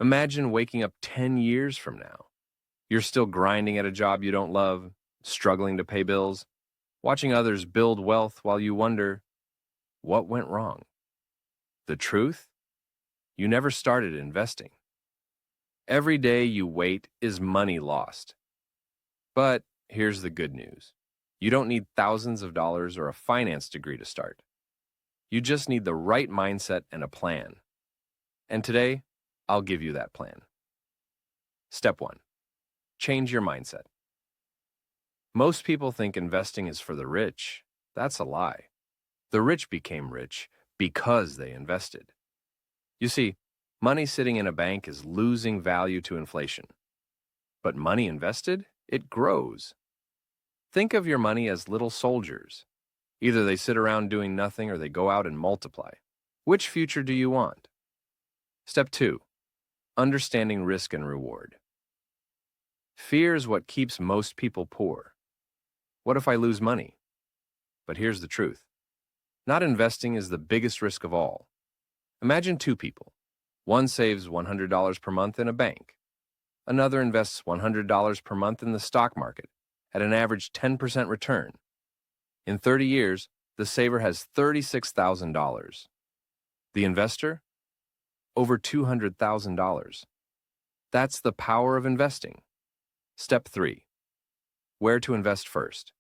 Imagine waking up 10 years from now. You're still grinding at a job you don't love, struggling to pay bills, watching others build wealth while you wonder, what went wrong? The truth? You never started investing. Every day you wait is money lost. But here's the good news. You don't need thousands of dollars or a finance degree to start. You just need the right mindset and a plan. And today, I'll give you that plan. Step 1. Change your mindset. Most people think investing is for the rich. That's a lie. The rich became rich because they invested. You see, money sitting in a bank is losing value to inflation. But money invested, it grows. Think of your money as little soldiers. Either they sit around doing nothing or they go out and multiply. Which future do you want? Step 2. Understanding risk and reward. Fear is what keeps most people poor. What if I lose money? But here's the truth. Not investing is the biggest risk of all. Imagine two people. One saves $100 per month in a bank. Another invests $100 per month in the stock market at an average 10% return. In 30 years, the saver has $36,000. The investor? Over $200,000. That's the power of investing. Step 3. Where to invest first.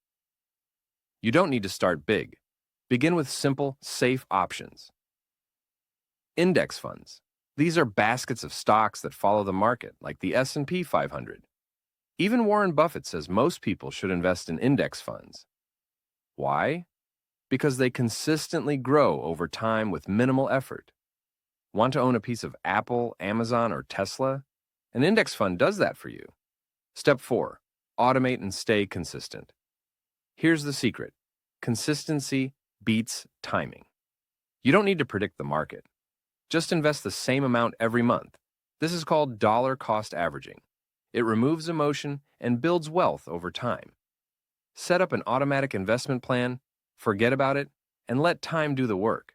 You don't need to start big. Begin with simple, safe options. Index funds. These are baskets of stocks that follow the market, like the S&P 500. Even Warren Buffett says most people should invest in index funds. Why? Because they consistently grow over time with minimal effort. Want to own a piece of Apple, Amazon, or Tesla? An index fund does that for you. Step 4. Automate and stay consistent. Here's the secret. Consistency beats timing. You don't need to predict the market. Just invest the same amount every month. This is called dollar cost averaging. It removes emotion and builds wealth over time. Set up an automatic investment plan, forget about it, and let time do the work.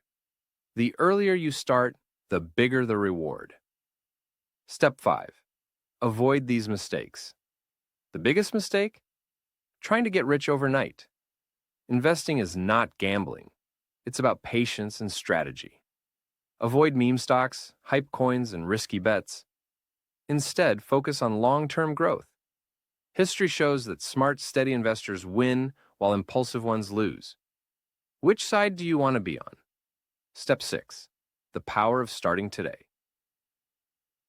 The earlier you start, the bigger the reward. Step 5. Avoid these mistakes. The biggest mistake? Trying to get rich overnight. Investing is not gambling. It's about patience and strategy. Avoid meme stocks, hype coins, and risky bets. Instead, focus on long-term growth. History shows that smart, steady investors win while impulsive ones lose. Which side do you want to be on? Step 6. The power of starting today.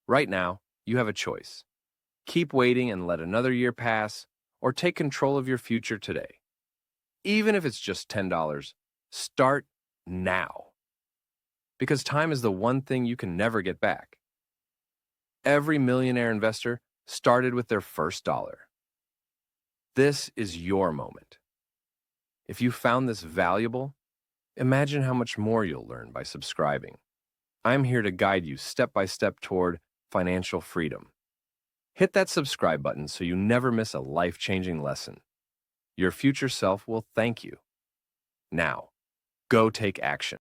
Right now, you have a choice. Keep waiting and let another year pass, or take control of your future today. Even if it's just $10, start now. Because time is the one thing you can never get back. Every millionaire investor started with their first dollar. This is your moment. If you found this valuable, imagine how much more you'll learn by subscribing. I'm here to guide you step by step toward financial freedom. Hit that subscribe button so you never miss a life-changing lesson. Your future self will thank you. Now, go take action.